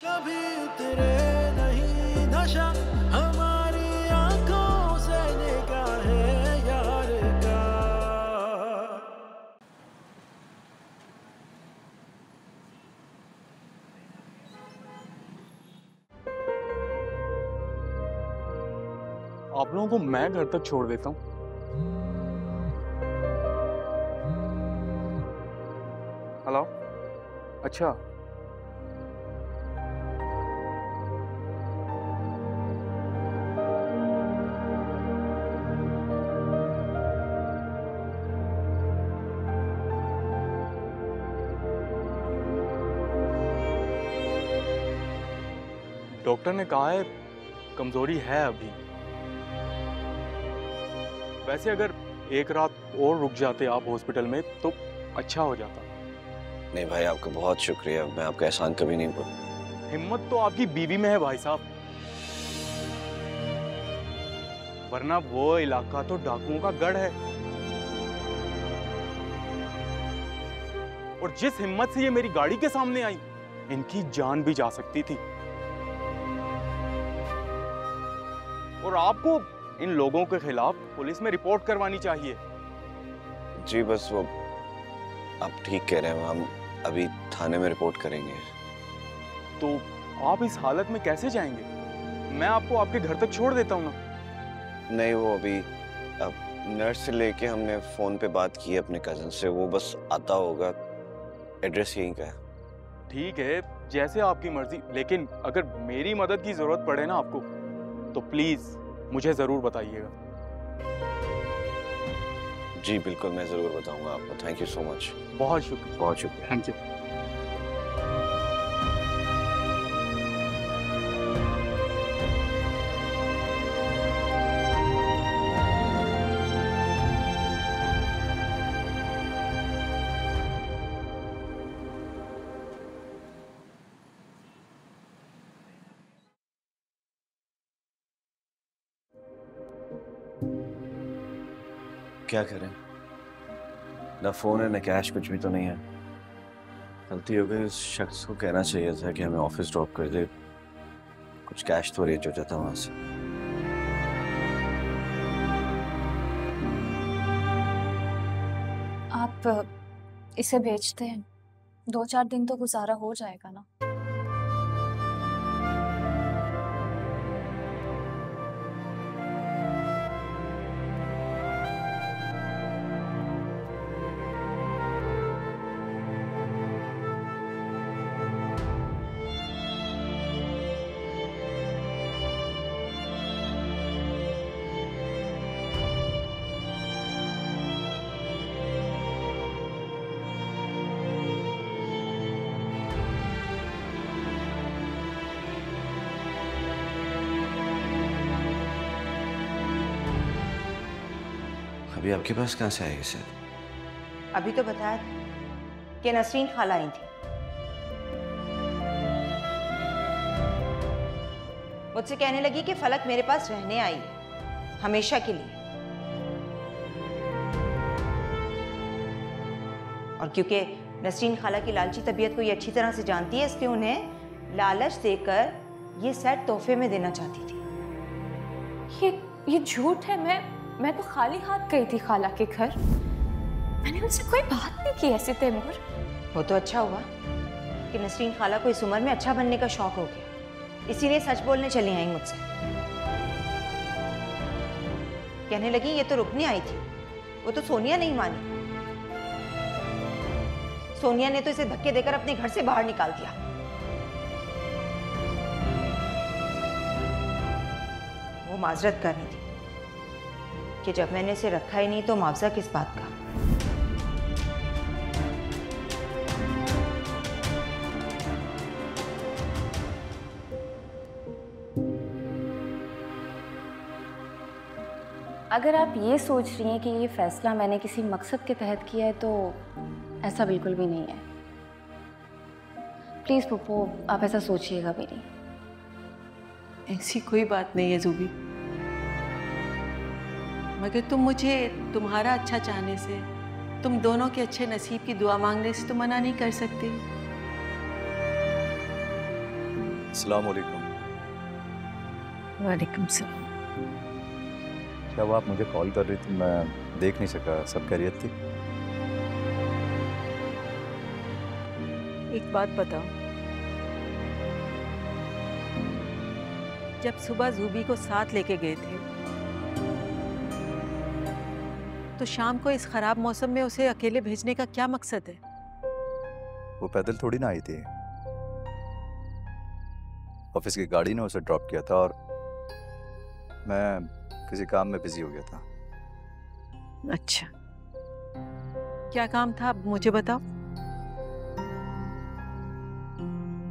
कभी उतरे नहीं नशा हमारी आंखों से निगाहें यार का। आप लोगों को मैं घर तक छोड़ देता हूँ। हेलो, अच्छा। डॉक्टर ने कहा है कमजोरी है अभी। वैसे अगर एक रात और रुक जाते आप हॉस्पिटल में तो अच्छा हो जाता। नहीं भाई, आपका बहुत शुक्रिया। मैं आपका एहसान कभी नहीं भूलूंगा। हिम्मत तो आपकी बीवी में है भाई साहब, वरना वो इलाका तो डाकुओं का गढ़ है। और जिस हिम्मत से ये मेरी गाड़ी के सामने आई, इनकी जान भी जा सकती थी। और आपको इन लोगों के खिलाफ पुलिस में रिपोर्ट करवानी चाहिए। जी बस वो, आप ठीक कह रहे हैं। हम अभी थाने में रिपोर्ट करेंगे। तो आप इस हालत में कैसे जाएंगे? मैं आपको आपके घर तक छोड़ देता हूँ ना। नहीं, वो अभी अब नर्स से लेके हमने फोन पे बात की है अपने कजन से, वो बस आता होगा। एड्रेस यहीं का है। ठीक है, जैसे आपकी मर्जी, लेकिन अगर मेरी मदद की जरूरत पड़े ना आपको, तो प्लीज मुझे जरूर बताइएगा। जी बिल्कुल, मैं जरूर बताऊंगा आपको। Thank you so much. बहुत शुक्रिया। बहुत शुक्रिया। Thank you. क्या करें, ना फोन है ना कैश, कुछ भी तो नहीं है। गलती हो गई। उस शख्स को कहना चाहिए था कि हमें ऑफिस ड्रॉप कर दे, कुछ कैश तो अरेंज हो जाता वहां से। आप इसे बेचते हैं, 2-4 दिन तो गुजारा हो जाएगा ना। अभी आपके पास कहाँ से आएगी सर? अभी तो बताया था कि नसरीन खाला आई थी। मुझसे कहने लगी कि फलक मेरे पास रहने आई है, हमेशा के लिए। और क्योंकि नसरीन खाला की लालची तबीयत को ये अच्छी तरह से जानती है, इसलिए उन्हें लालच देकर ये सेट तोहफे में देना चाहती थी। ये झूठ है। मैं तो खाली हाथ गई थी खाला के घर। मैंने उनसे कोई बात नहीं की ऐसे तैमूर। वो तो अच्छा हुआ कि नसरीन खाला को इस उम्र में अच्छा बनने का शौक हो गया, इसीलिए सच बोलने चली आई मुझसे। कहने लगी ये तो रुकने आई थी, वो तो सोनिया नहीं मानी। सोनिया ने तो इसे धक्के देकर अपने घर से बाहर निकाल दिया। वो माजरत कर रही थी कि जब मैंने इसे रखा ही नहीं तो मुआवजा किस बात का। अगर आप ये सोच रही हैं कि ये फैसला मैंने किसी मकसद के तहत किया है, तो ऐसा बिल्कुल भी नहीं है। प्लीज पप्पू, आप ऐसा सोचिएगा भी नहीं। ऐसी कोई बात नहीं है ज़ूबी, मगर तुम मुझे तुम्हारा अच्छा चाहने से, तुम दोनों के अच्छे नसीब की दुआ मांगने से तो मना नहीं कर सकती। अस्सलाम वालेकुम। वालेकुम सलाम। जब आप मुझे कॉल कर रही थी मैं देख नहीं सका, सब खैरियत थी? एक बात बताओ, जब सुबह जूबी को साथ लेके गए थे तो शाम को इस खराब मौसम में उसे अकेले भेजने का क्या मकसद है? वो पैदल थोड़ी ना आई थी, ऑफिस की गाड़ी ने उसे ड्रॉप किया था और मैं किसी काम में बिजी हो गया था। अच्छा, क्या काम था मुझे बताओ।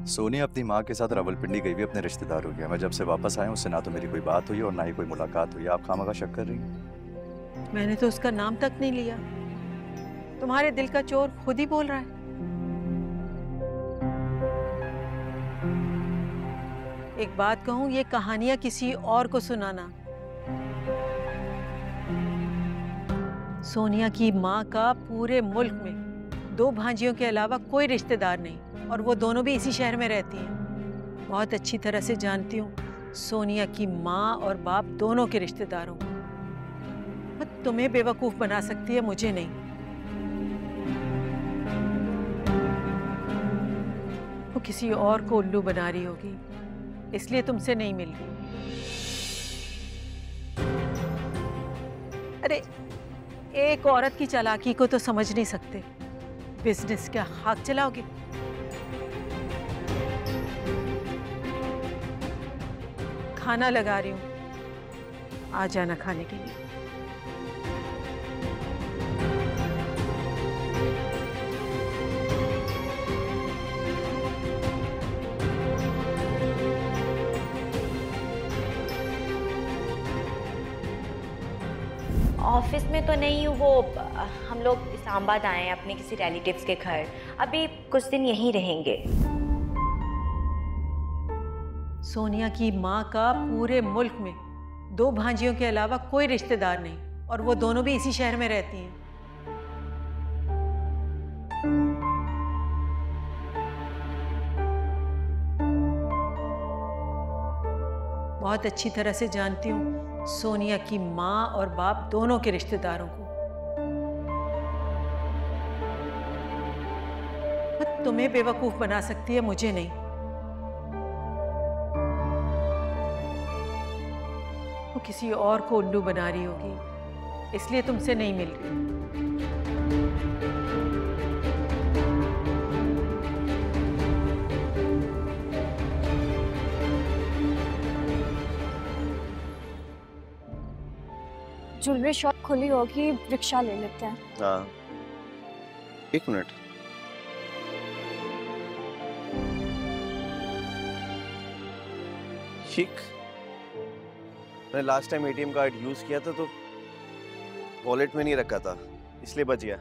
सोनी अपनी माँ के साथ रावलपिंडी गई हुई अपने रिश्तेदार हो गया। मैं जब से वापस आया उससे ना तो मेरी कोई बात हुई और ना ही कोई मुलाकात हुई। आप खामखा शक कर रही हैं? मैंने तो उसका नाम तक नहीं लिया। तुम्हारे दिल का चोर खुद ही बोल रहा है। एक बात कहूं, ये कहानियां किसी और को सुनाना। सोनिया की माँ का पूरे मुल्क में 2 भांजियों के अलावा कोई रिश्तेदार नहीं और वो दोनों भी इसी शहर में रहती हैं। बहुत अच्छी तरह से जानती हूँ सोनिया की माँ और बाप दोनों के रिश्तेदारों को। तुम्हें बेवकूफ बना सकती है, मुझे नहीं। वो किसी और को उल्लू बना रही होगी, इसलिए तुमसे नहीं मिल रही। अरे एक औरत की चालाकी को तो समझ नहीं सकते, बिजनेस क्या खाक चलाओगे? खाना लगा रही हूँ, आ जाना खाने के लिए। ऑफिस में तो नहीं हूँ, वो हम लोग इस्लामाबाद आए हैं अपने किसी रिलेटिव्स के घर। अभी कुछ दिन यहीं रहेंगे। सोनिया की माँ का पूरे मुल्क में 2 भांजियों के अलावा कोई रिश्तेदार नहीं और वो दोनों भी इसी शहर में रहती हैं। बहुत अच्छी तरह से जानती हूँ सोनिया की माँ और बाप दोनों के रिश्तेदारों को। तुम्हें बेवकूफ बना सकती है, मुझे नहीं। वो किसी और को उल्लू बना रही होगी, इसलिए तुमसे नहीं मिल रही। ज्वेलरी शॉप खुली होगी, रिक्शा ले लेते हैं। हाँ, 1 मिनट। ठीक, मैंने last time ATM card use किया था तो वॉलेट में नहीं रखा था, इसलिए बच गया।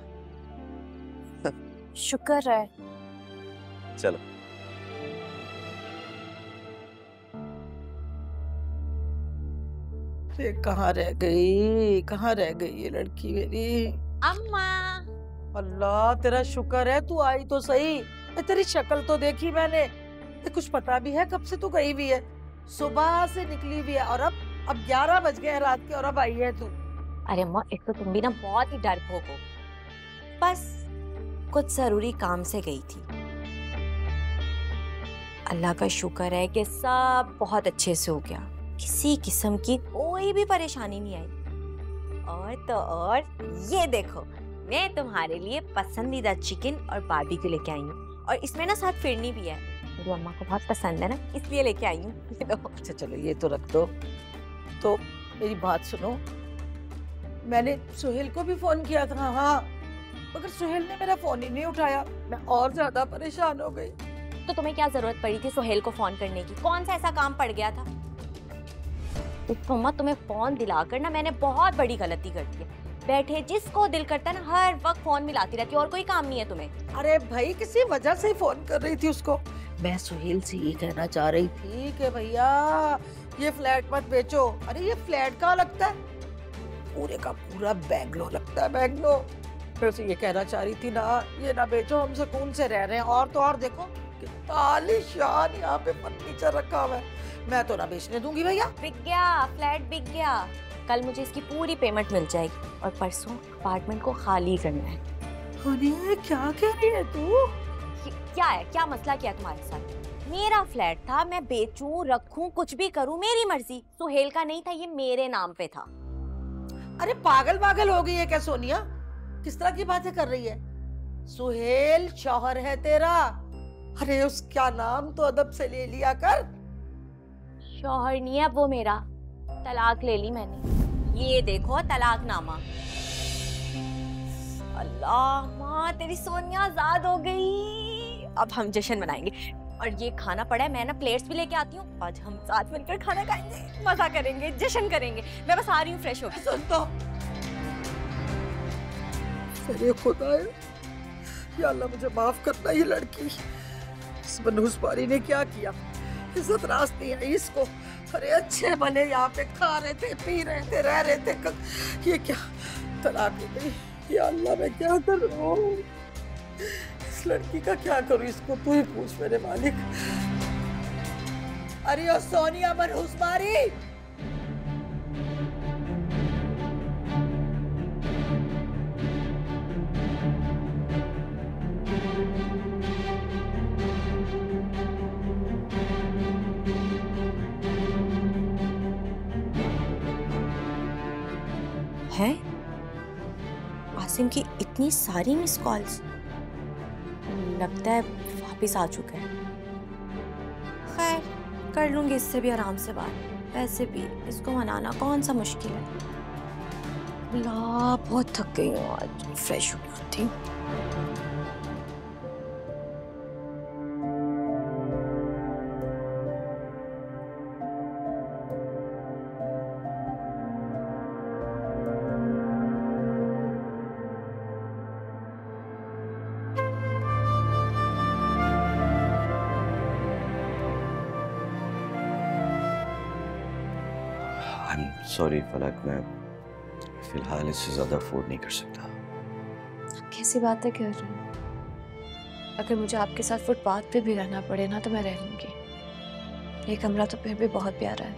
शुक्र है। चलो। कहाँ रह गई ये लड़की मेरी। अम्मा। अल्लाह तेरा शुक्र है तू आई तो सही। तेरी शक्ल तो देखी मैंने, कुछ पता भी है कब से तू गई हुई है? सुबह से निकली हुई है और अब 11 बज गए हैं रात के और अब आई है तू। अरे अम्मा, एक तो तुम भी ना बहुत ही डरपोक हो। बस कुछ जरूरी काम से गई थी। अल्लाह का शुक्र है कि सब बहुत अच्छे से हो गया, किसी किस्म की कोई भी परेशानी नहीं आई। और तो और ये देखो, मैं तुम्हारे लिए पसंदीदा चिकन और बारबेक्यू लेके आई हूँ और इसमें ना साथ फिरनी भी है। मेरी अम्मा को बहुत पसंद है ना, इसलिए लेके आई हूँ। अच्छा चलो ये तो रख दो। तो मेरी बात सुनो, मैंने सुहेल को भी फोन किया था। हाँ, मगर सुहेल ने मेरा फोन ही नहीं उठाया। मैं और ज्यादा परेशान हो गई। तो तुम्हें क्या जरूरत पड़ी थी सुहेल को फोन करने की? कौन सा ऐसा काम पड़ गया था? तो अम्मा, तुम्हें फोन दिलाकर ना मैंने बहुत बड़ी गलती कर दी है। बैठे जिसको दिल करता है ना हर वक्त फोन मिलाती रहती है, और कोई काम नहीं है तुम्हें। अरे भाई, किसी वजह से फोन कर रही थी उसको। मैं सुहेल से ये कहना चाह रही थी कि भैया ये फ्लैट मत बेचो। अरे ये फ्लैट कहाँ लगता है? पूरे का पूरा बैंगलोर लगता है, बैंगलोर। फिर से ये कहना चाह रही थी ना, ये ना बेचो, हम सुकून से रह रहे हैं। और तो और देखो कितना आलीशान यहाँ पे फर्नीचर रखा हुआ है। मैं तो ना बेचने दूंगी भैया। बिक गया, फ्लैट बिक गया। कल मुझे इसकी पूरी पेमेंट मिल जाएगी और परसों अपार्टमेंट को खाली करना है। अरे क्या कह रही है तू? क्या है, क्या मसला क्या है तुम्हारे साथ? मेरा फ्लैट था, मैं बेचूं, रखूं, कुछ भी करूं, मेरी मर्जी। सुहेल का नहीं था, ये मेरे नाम पे था। अरे पागल हो गई है क्या सोनिया? किस तरह की बातें कर रही है? सुहेल शौहर है तेरा। अरे उसका नाम तो अदब से ले लिया कर। शौहर नहीं है वो मेरा, तलाक ले ली मैंने। ये देखो तलाकनामा। अल्लाह माँ, तेरी सोनिया आजाद हो गई। अब हम जश्न मनाएंगे। और ये खाना पड़ा है, मैं ना प्लेट्स भी लेके आती हूँ। आज हम साथ मिलकर खाना खाएंगे, मजा करेंगे, जश्न करेंगे। मैं बस आ रही हूँ फ्रेश होकर। सुन तो, अरे खुदा या अल्लाह मुझे माफ करना। ये लड़की इस बनहुसबारी ने क्या किया? इज्जत रास नहीं आई इसको। अरे अच्छे भले यहाँ पे खा रहे थे, पी रहे थे, रह रहे थे, ये क्या तलाक हो गई? या अल्लाह मैं क्या करूँ? इस लड़की का क्या करूँ? इसको तू ही पूछ मेरे मालिक। अरे ओ सोनिया बनहुसबारी, है आसिम की इतनी सारी मिस कॉल्स। लगता है वापिस आ चुका है। खैर कर लूंगी इससे भी आराम से बात। वैसे भी इसको मनाना कौन सा मुश्किल है। ला बहुत थक गई हूँ आज, फ्रेश हो जाती हूँ। सॉरी फलक, मैं फिलहाल इससे ज्यादा अफोर्ड नहीं कर सकता। कैसी बातें कर रहे हैं? अगर मुझे आपके साथ फुटपाथ पे भी रहना पड़े ना तो मैं रह लूंगी। ये कमरा तो फिर भी बहुत प्यारा है।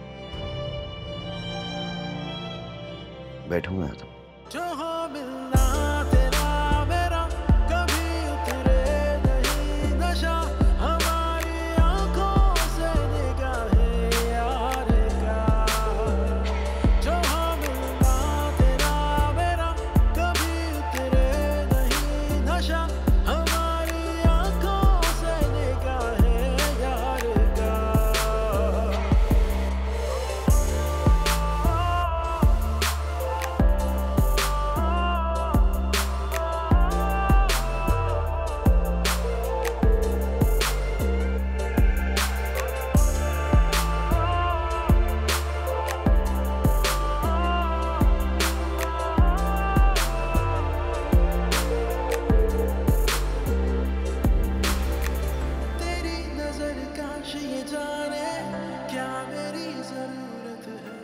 बैठूंगा तो। जहाँ मिलना तेरा मेरा कभी उतरे नहीं नशा, हमारी आंखों से निगाहें यार का। जहाँ मिलना तेरा मेरा कभी उतरे नहीं नशा, हमारी आंखों से निगाहें यार का। तेरी नजर काश ये जाने क्या मेरी जरूरत है।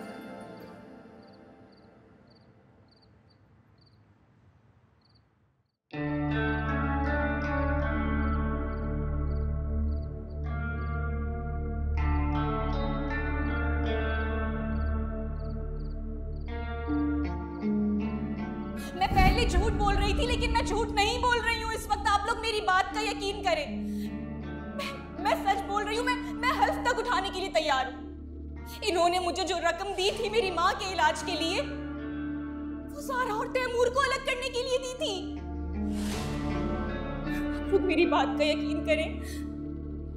मैं पहले झूठ बोल रही थी, लेकिन मैं झूठ नहीं बोल रही हूँ इस वक्त। आप लोग मेरी बात का यकीन करें। मैं सच बोल रही हूँ। मैं हल्फ तक उठाने के लिए तैयार हूँ। इन्होंने मुझे जो रकम दी थी मेरी माँ के इलाज के लिए, वो सारा और तैमूर को अलग करने के लिए दी थी। आप लोग मेरी बात का यकीन करें।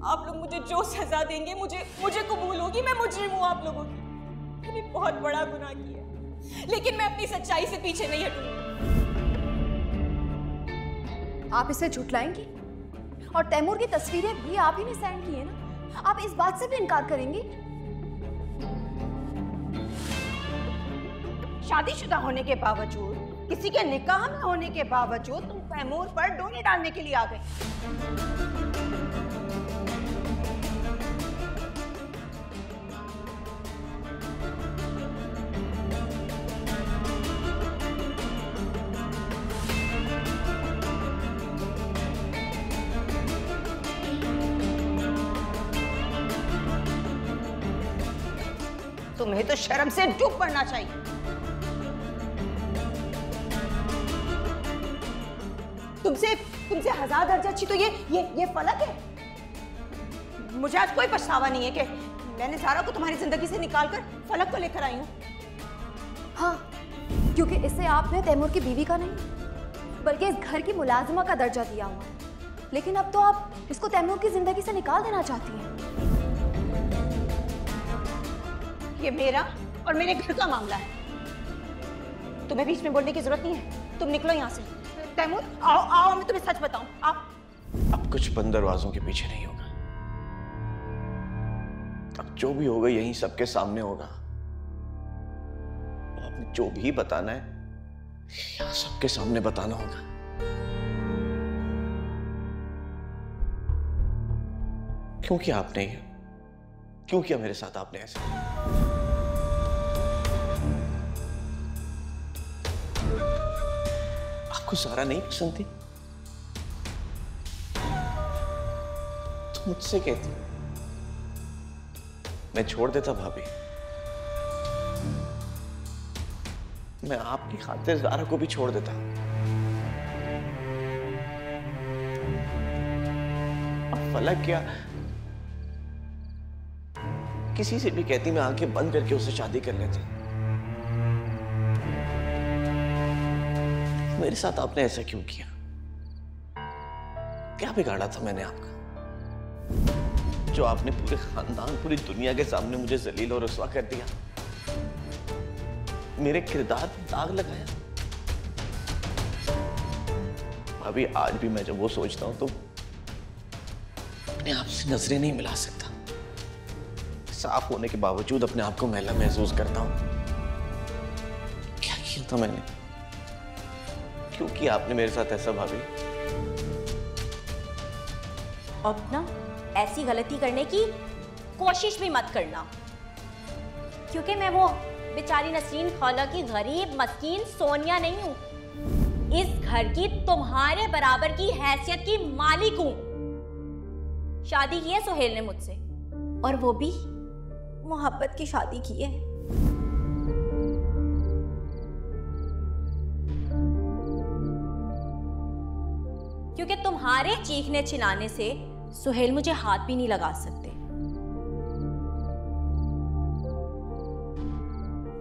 आप लोग मुझे जो सजा देंगे मुझे कबूल होगी। मैं मुजरिम हूँ आप लोगों की। मैंने बहुत बड़ा गुनाह किया, लेकिन मैं अपनी सच्चाई से पीछे नहीं हटूंगी। आप इसे झुठलाएंगी? और तैमूर की तस्वीरें भी आप ही ने सेंड की है ना? आप इस बात से भी इनकार करेंगी? शादीशुदा होने के बावजूद, किसी के निकाह में होने के बावजूद तुम तैमूर पर डोरी डालने के लिए आ गई। तुम्हें तो शर्म से डूब पड़ना चाहिए। तुमसे 1000 दर्जा अच्छी तो ये फलक है। मुझे आज कोई पछतावा नहीं है कि मैंने ज़ारा को तुम्हारी जिंदगी से निकालकर फलक को लेकर आई हूँ। हाँ, क्योंकI इससे आपने तैमूर की बीवी का नहीं बल्कि इस घर की मुलाजिमा का दर्जा दिया हुआ है। लेकिन अब तो आप इसको तैमूर की जिंदगी से निकाल देना चाहती हैं। ये मेरा और मेरे घर का मामला है, तुम्हें बीच में बोलने की जरूरत नहीं है। तुम निकलो यहाँ से। तैमूर आओ आओ, मैं तुम्हें सच बताऊं। अब कुछ बंद दरवाजों के पीछे नहीं होगा। अब जो भी होगा यहीं सबके सामने होगा। आपने जो भी बताना है यहाँ सबके सामने बताना होगा। क्यों किया आपने ये? क्यों किया मेरे साथ आपने ऐसा? आपको ज़ारा नहीं पसंद थी तो मुझसे कहती मैं छोड़ देता भाभी। मैं आपकी खातिर ज़ारा को भी छोड़ देता। अब फलक क्या किसी से भी कहती मैं आंखें बंद करके उससे शादी कर लेती। मेरे साथ आपने ऐसा क्यों किया? क्या बिगाड़ा था मैंने आपका जो आपने पूरे खानदान पूरी दुनिया के सामने मुझे जलील और रुस्वा कर दिया? मेरे किरदार पर दाग लगाया। अभी आज भी मैं जब वो सोचता हूं तो अपने आप से नजरें नहीं मिला सकता। साफ होने के बावजूद अपने आप को मैला महसूस करता हूं। क्या किया था मैंने? क्यों किया आपने मेरे साथ ऐसा भाभी? अब ना ऐसी गलती करने की कोशिश भी मत करना, क्योंकि मैं वो बेचारी नसरीन खाला की गरीब मस्कीन सोनिया नहीं हूं। इस घर की तुम्हारे बराबर की हैसियत की मालिक हूं। शादी की है सुहेल ने मुझसे, और वो भी मोहब्बत की शादी की है। क्योंकि तुम्हारे चीखने चिल्लाने से सुहेल मुझे हाथ भी नहीं लगा सकते,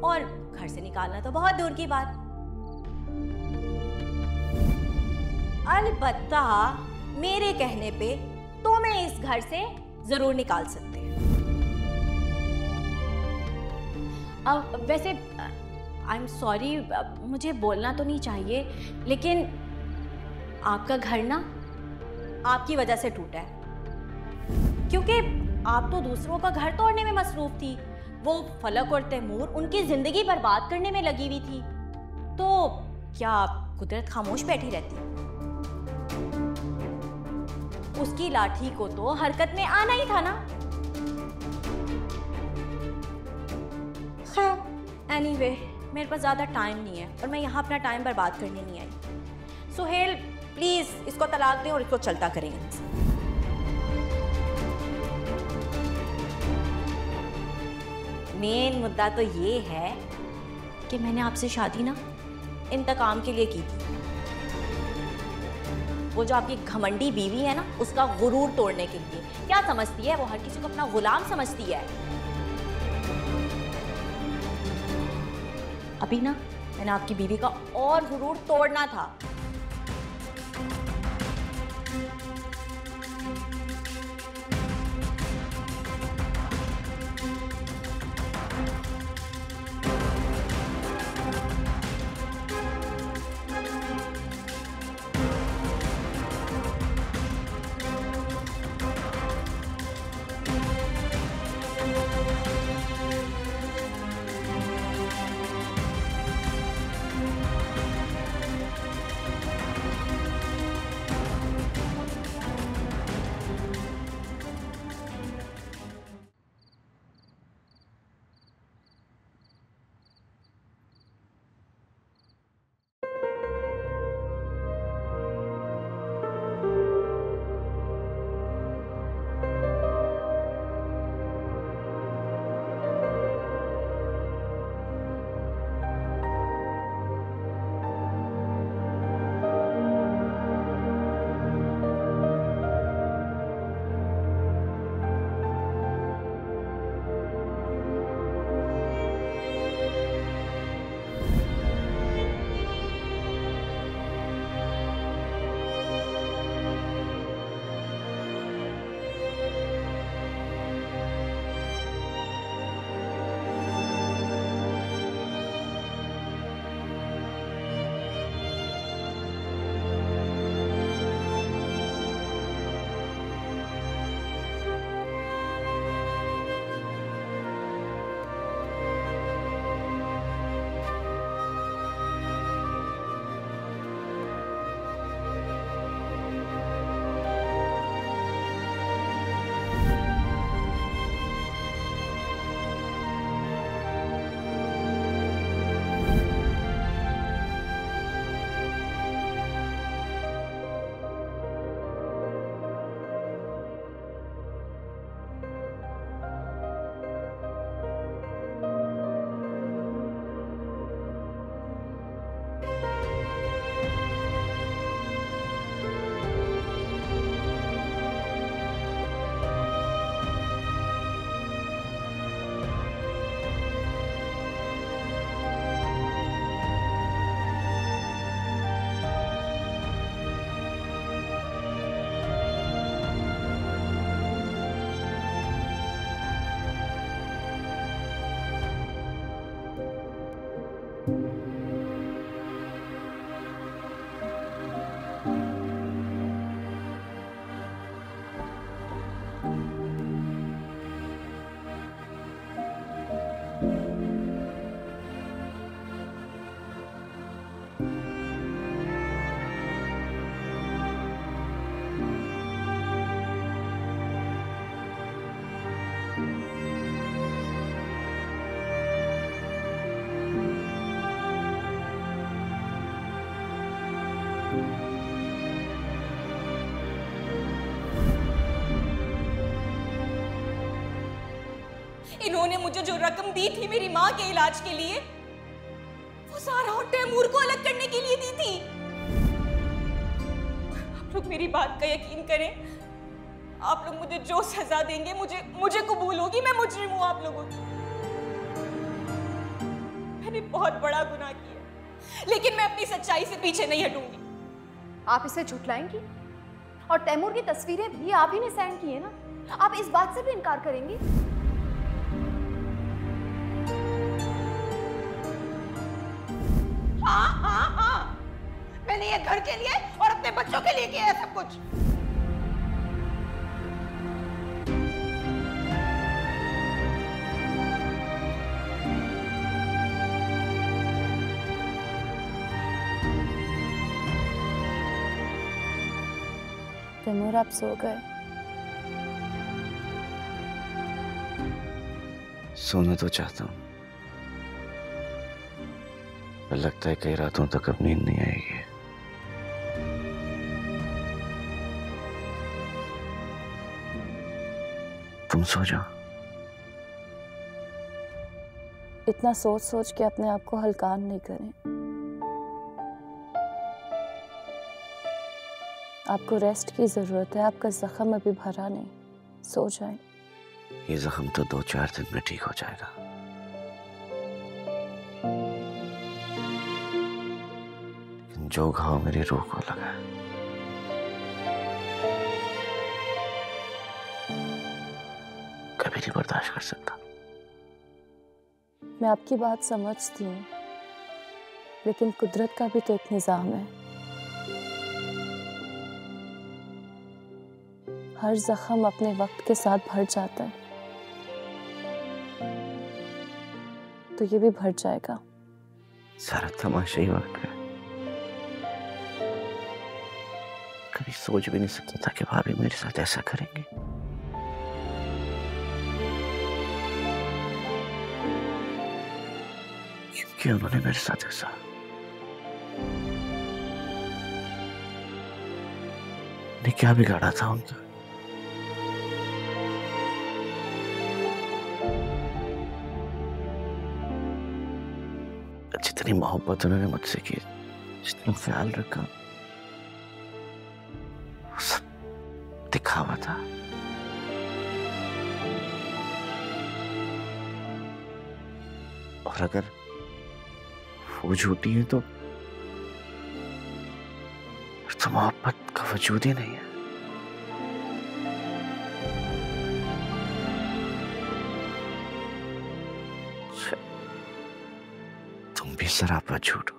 और घर से निकालना तो बहुत दूर की बात। अलबत्ता मेरे कहने पे तुम्हें इस घर से जरूर निकाल सकते हैं। अब वैसे आई एम सॉरी, मुझे बोलना तो नहीं चाहिए, लेकिन आपका घर ना आपकी वजह से टूटा है। क्योंकि आप तो दूसरों का घर तोड़ने में मसरूफ थी, वो फलक और तैमूर उनकी जिंदगी बर्बाद करने में लगी हुई थी। तो क्या कुदरत खामोश बैठी रहती? उसकी लाठी को तो हरकत में आना ही था ना। खैर एनीवे, मेरे पास ज्यादा टाइम नहीं है और मैं यहाँ अपना टाइम बर्बाद करने नहीं आई। सुहेल प्लीज इसको तलाक दें और इसको चलता करेंगे। मेन मुद्दा तो ये है कि मैंने आपसे शादी ना इंतकाम के लिए की थी। वो जो आपकी घमंडी बीवी है ना, उसका गुरूर तोड़ने के लिए। क्या समझती है वो? हर किसी को अपना गुलाम समझती है। अभी ना मैंने आपकी बीवी का और गुरूर तोड़ना था। इन्होंने मुझे जो रकम दी थी मेरी माँ के इलाज के लिए, वो सारा और तैमूर को अलग करने के लिए दी थी। आप लोग मेरी बात का यकीन करें, आप लोग मुझे जो सजा देंगे मुझे कबूल होगी। मैं मुजरिम हूँ आप लोगों की। मैंने बहुत बड़ा गुनाह किया, लेकिन मैं अपनी सच्चाई से पीछे नहीं हटूंगी। आप इसे झुठलाएंगी? और तैमूर की तस्वीरें भी आप ही ने सेंड की है ना? आप इस बात से भी इनकार करेंगी? हाँ हाँ हाँ, मैंने ये घर के लिए और अपने बच्चों के लिए किया है सब कुछ। तैमूर, आप सो गए? सोना तो चाहता हूँ, पर लगता है कई रातों तक अब नींद नहीं आएगी। तुम सो जाओ। इतना सोच सोच के अपने आप को हल्कान नहीं करें। आपको रेस्ट की जरूरत है, आपका जख्म अभी भरा नहीं, सो जाएं। ये जख्म तो 2-4 दिन में ठीक हो जाएगा। जो घाव मेरी रूह को लगा है, कभी नहीं बर्दाश्त कर सकता। मैं आपकी बात समझती हूँ, लेकिन कुदरत का भी तो एक निजाम है। हर जख्म अपने वक्त के साथ भर जाता है, तो ये भी भर जाएगा। सारा तमाशा ही वक्त है। कभी सोच भी नहीं सकता था कि भाभी मेरे साथ ऐसा करेंगे। क्योंकि उन्होंने मेरे साथ ऐसा। ने क्या बिगाड़ा था उनका? जितनी मोहब्बत उन्होंने मुझसे की, जितना ख्याल रखा, वो सब दिखावा था। और अगर वो झूठी है तो मोहब्बत का वजूद ही नहीं है। तुम भी सरापा झूठ हो।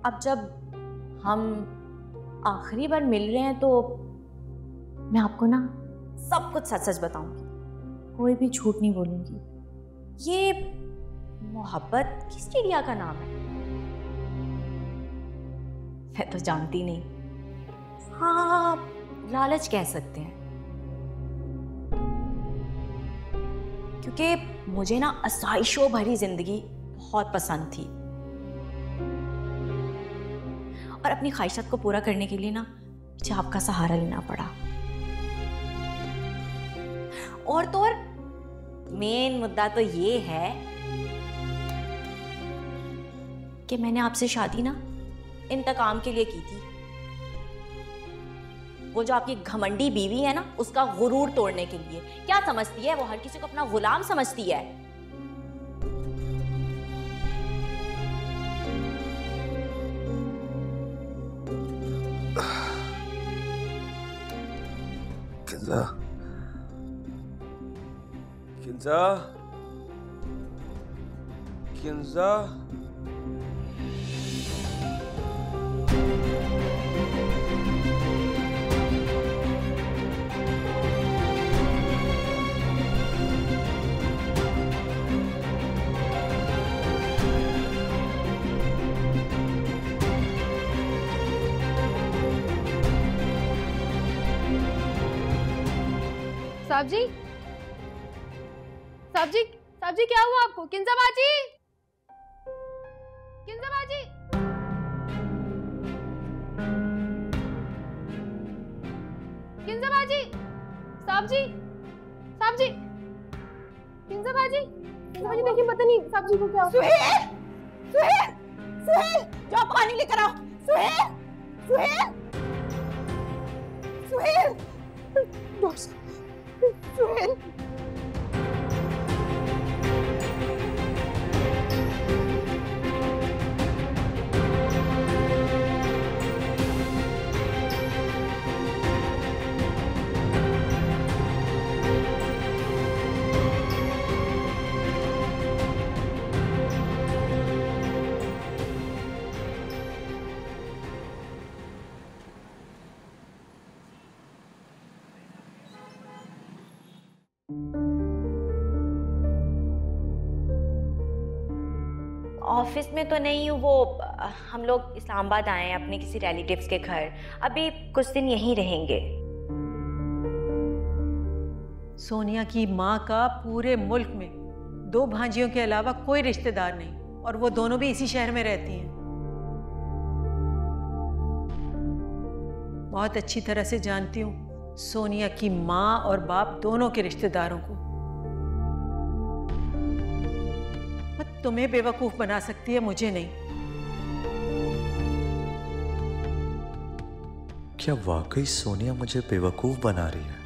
अब जब हम आखिरी बार मिल रहे हैं तो मैं आपको ना सब कुछ सच सच बताऊंगी, कोई भी झूठ नहीं बोलूंगी। ये मोहब्बत किस चिड़िया का नाम है? मैं तो जानती नहीं। हाँ, लालच कह सकते हैं, क्योंकि मुझे ना आसाइशों भरी जिंदगी बहुत पसंद थी और अपनी ख्वाहिशात को पूरा करने के लिए ना मुझे आपका सहारा लेना पड़ा। और तो और मेन मुद्दा तो ये है कि मैंने आपसे शादी ना इंतकाम के लिए की थी। वो जो आपकी घमंडी बीवी है ना, उसका गुरूर तोड़ने के लिए। क्या समझती है वो? हर किसी को अपना गुलाम समझती है। किंजा, किंजा, किंजा। साहब जी, साहब जी, साहब जी, क्या हुआ आपको? किंजा बाजी, किंजा बाजी, किंजा बाजी, साहब जी, साहब जी, किंजा बाजी, किंजा बाजी, देखिए पता नहीं साहब जी को क्या हुआ। सुहेल, सुहेल, सुहेल, जाओ पानी लेकर आओ। सुहेल, सुहेल, सुहेल, सुहेल। ऑफिस में तो नहीं हूँ, वो हम लोग इस्लामाबाद आए हैं अपने किसी रिलेटिव्स के घर। अभी कुछ दिन यहीं रहेंगे। सोनिया की माँ का पूरे मुल्क में 2 भांजियों के अलावा कोई रिश्तेदार नहीं, और वो दोनों भी इसी शहर में रहती हैं। बहुत अच्छी तरह से जानती हूँ सोनिया की माँ और बाप दोनों के रिश्तेदारों को। तुम्हें बेवकूफ बना सकती है, मुझे नहीं। क्या वाकई सोनिया मुझे बेवकूफ बना रही है?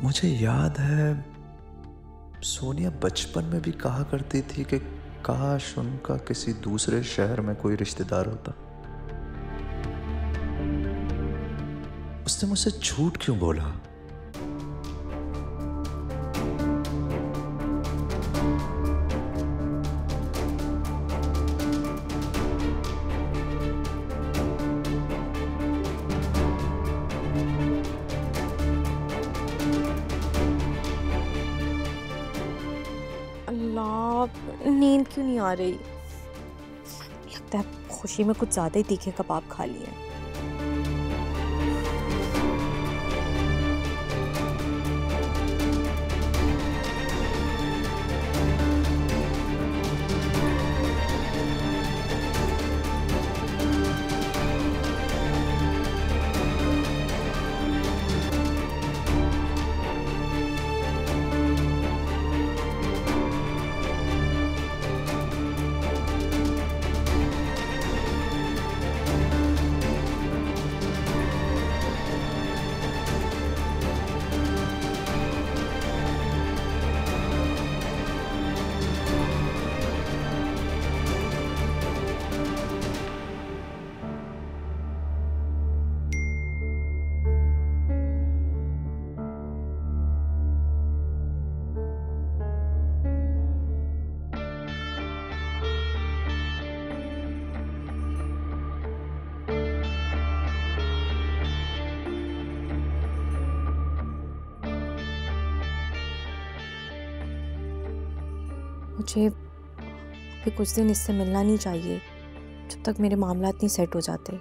मुझे याद है सोनिया बचपन में भी कहा करती थी कि काश उनका किसी दूसरे शहर में कोई रिश्तेदार होता। उसने मुझसे झूठ क्यों बोला? नींद क्यों नहीं आ रही? लगता है खुशी में कुछ ज्यादा ही तीखे कबाब खा लिए। मुझे अभी कुछ दिन इससे मिलना नहीं चाहिए। जब तक मेरे मामला नहीं सेट हो जाते।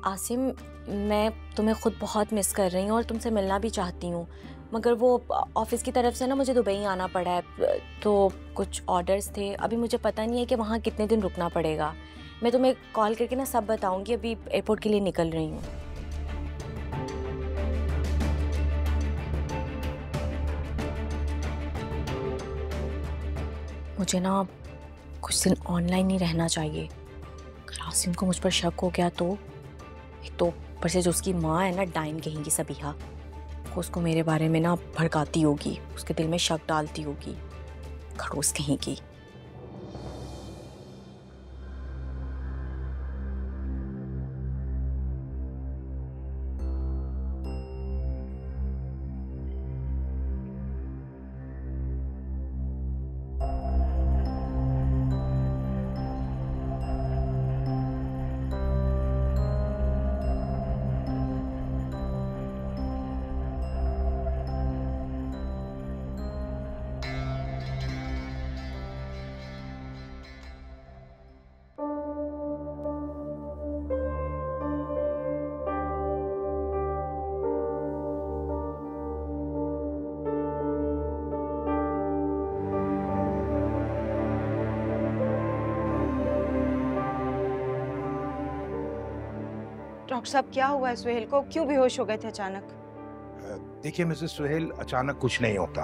आसिम, मैं तुम्हें खुद बहुत मिस कर रही हूँ और तुमसे मिलना भी चाहती हूँ, मगर वो ऑफिस की तरफ से ना मुझे दुबई आना पड़ा है, तो कुछ ऑर्डर्स थे। अभी मुझे पता नहीं है कि वहाँ कितने दिन रुकना पड़ेगा। मैं तुम्हें कॉल करके ना सब बताऊँगी। अभी एयरपोर्ट के लिए निकल रही हूँ। मुझे ना कुछ दिन ऑनलाइन नहीं रहना चाहिए। अगर आसिम को मुझ पर शक हो गया तो एक तो ऊपर से जो उसकी माँ है ना, डाइन कहेंगी सबीहा, वो उसको मेरे बारे में ना भड़काती होगी, उसके दिल में शक डालती होगी, खड़ूस कहेंगी। डॉक्टर साहब, क्या हुआ है सुहेल को? क्यों बेहोश हो गए थे अचानक? देखिए मिसेस सुहेल, अचानक कुछ नहीं होता,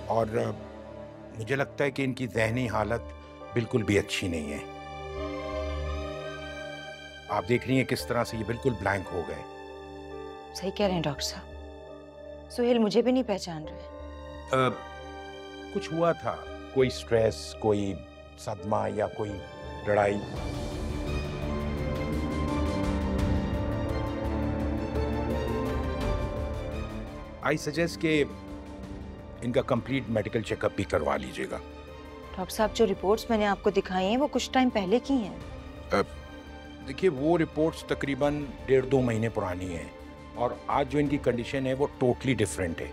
और मुझे लगता है कि इनकी ज़हनी हालत बिल्कुल भी अच्छी नहीं है। आप देख रही हैं किस तरह से ये बिल्कुल ब्लैंक हो गए। सही कह रहे हैं डॉक्टर साहब, सुहेल मुझे भी नहीं पहचान रहे। कुछ हुआ था, कोई स्ट्रेस, कोई सदमा या कोई लड़ाई? आई सजेस्ट कि इनका कंप्लीट मेडिकल चेकअप भी करवा लीजिएगा। डॉक्टर साहब, जो रिपोर्ट्स मैंने आपको दिखाई हैं वो कुछ टाइम पहले की हैं। देखिए, वो रिपोर्ट्स तकरीबन 1.5-2 महीने पुरानी हैं, और आज जो इनकी कंडीशन है वो टोटली डिफरेंट है।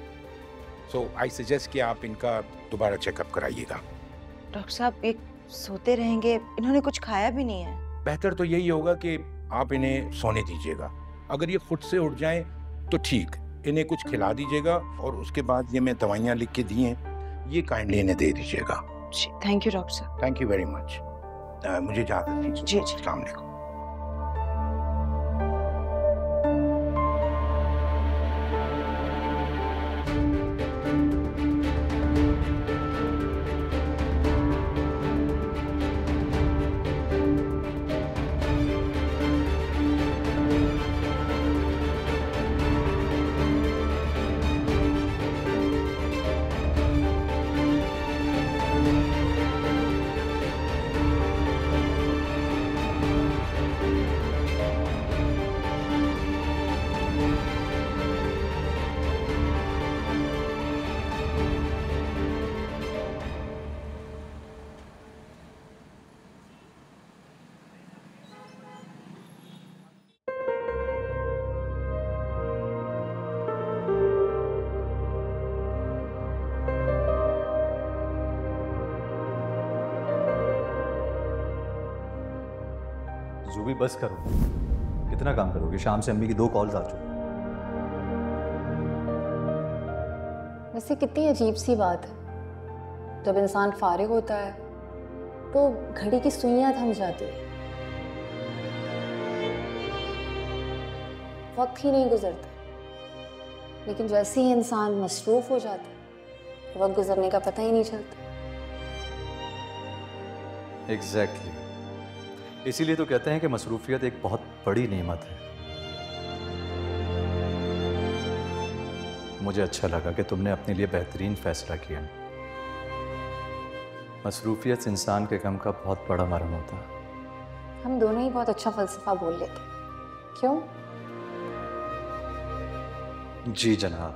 सो आई सजेस्ट कि आप इनका दोबारा चेकअप कराइएगा। डॉक्टर साहब, ये सोते रहेंगे, इन्होंने कुछ खाया भी नहीं है। बेहतर तो यही होगा कि आप इन्हें सोने दीजिएगा। अगर ये खुद से उठ जाएं तो ठीक, इन्हें कुछ खिला दीजिएगा, और उसके बाद ये मैं दवाइयाँ लिख के दी हैं, ये काइंडली इन्हें दे दीजिएगा। थैंक यू डॉक्टर साहब। Thank you very much. मुझे इजाज़त दीजिए। जी। अस्सलाम वालेकुम। जूबी, बस करो। कितना काम करोगे? शाम से अम्मी की 2 कॉल्स आ चुकी। वैसे कितनी अजीब सी बात है, जब इंसान फारिग होता है तो घड़ी की सुइयां थम जाती है, वक्त ही नहीं गुजरता। लेकिन जैसे ही इंसान मसरूफ हो जाता है, वक्त गुजरने का पता ही नहीं चलता। एग्जैक्टली। इसीलिए तो कहते हैं कि मसरूफियत एक बहुत बड़ी नेमत है। मुझे अच्छा लगा कि तुमने अपने लिए बेहतरीन फैसला किया। मसरूफियत इंसान के गम का बहुत बड़ा मरहम होता है। हम दोनों ही बहुत अच्छा फलसफा बोल लेते। क्यों? जी जनाब।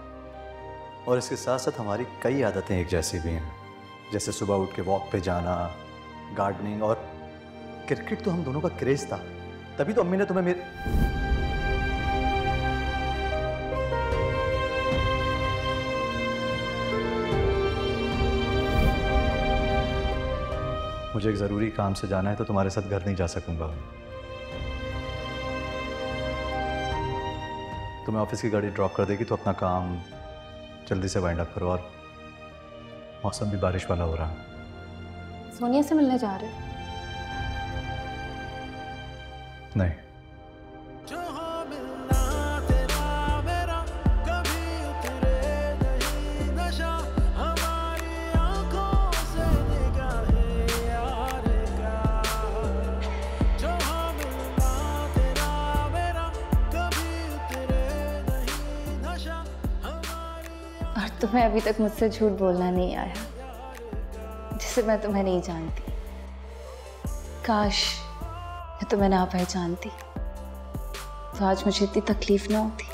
और इसके साथ साथ हमारी कई आदतें एक जैसी भी हैं, जैसे सुबह उठ के वॉक पे जाना, गार्डनिंग, और क्रिकेट तो हम दोनों का क्रेज था। तभी तो अम्मी ने तुम्हें मुझे एक ज़रूरी काम से जाना है तो तुम्हारे साथ घर नहीं जा सकूंगा। तुम्हें ऑफिस की गाड़ी ड्रॉप कर देगी तो अपना काम जल्दी से वाइंड अप करो। और मौसम भी बारिश वाला हो रहा है। सोनिया से मिलने जा रहे हो? नहीं। और तुम्हें अभी तक मुझसे झूठ बोलना नहीं आया, जिसे मैं तुम्हें नहीं जानती। काश मैं तुम्हें ना पहचानती तो आज मुझे इतनी तकलीफ ना होती।